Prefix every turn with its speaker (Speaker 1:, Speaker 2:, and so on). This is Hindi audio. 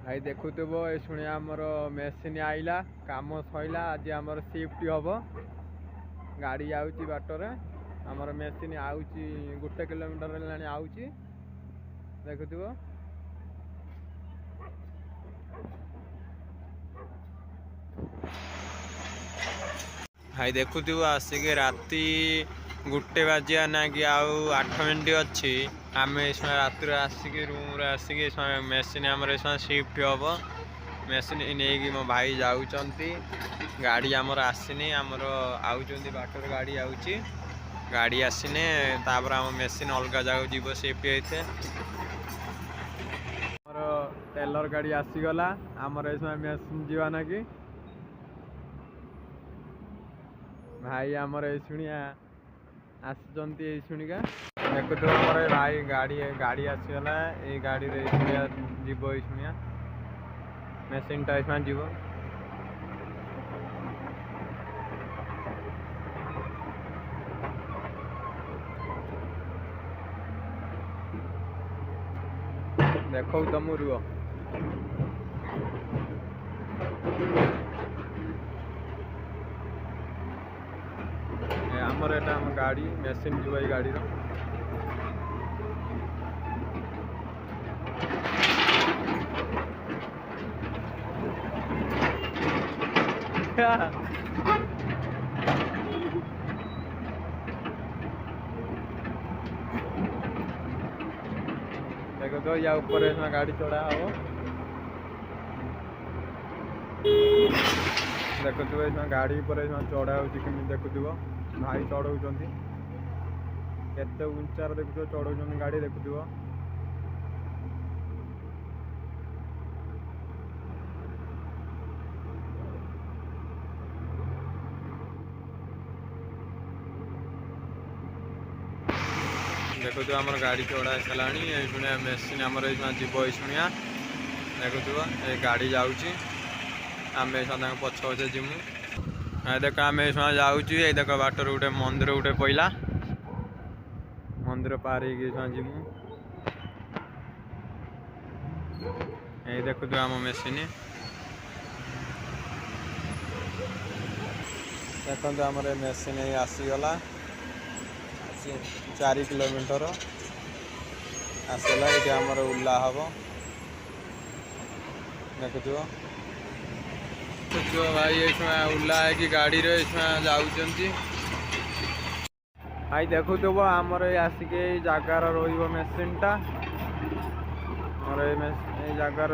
Speaker 1: भाई देखुव ये शुणी आमर मेसीन आइला काम सैला आज आमर सिफ्ट हम गाड़ी आउची बाटर आमर मेसीन आउची 1 किलोमीटर आउची देखुव भाई देखुव आसिक राति 1 बाजिया ना कि आउ 8 मिनट अच्छी आम रात आसिक रूम आसिक मेसीन आम सिफ्ट हम मेसीन नहीं मो भाई जाऊँगी गाड़ी आमर आसनी आमर आउट बाटर गाड़ी आउची गाड़ी आसने तापर आम मेसीन अलग जगह जीव सिफ्ट होते टेलर गाड़ी आसीगला आमर मेसीन जीवा ना कि भाई आमर ये शुणिया आसुँच शुणिका देखुव आमर भाई गाड़ी गाड़ी आसीगला ये गाड़ी जीव ये शुणिया मेसीन टा जीव देखो तुम रुह आमर एटा आम गाड़ी मेसीन जीव ये गाड़ी देखो तो या ऊपर गाड़ी चढ़ा हम देखुव गाड़ी पर चढ़ा होमी देखुव भाई चढ़ाऊँ केते उंचार देखुव चढ़ाऊँ गाड़ी देखुव देखुव आम गाड़ी चढ़ा सारा शुणिया मेसीन आमर जीव शुणिया देखुव ये गाड़ी जाऊँगी आम पछ पछे जीमु देख आम जाऊँ ये देख बाटर गोटे मंदिर गोटे पड़ा मंदिर पार जीमु ये देखुव आम मेसीन देखो आम मेसीन आसीगला 4 किलोमीटर आसला ये आमर उल्ला हम देखुव भाई ये उल्ला है कि गाड़ी जाऊँ भाई देखुव आमर आसिक जगार मेसीन टा जगार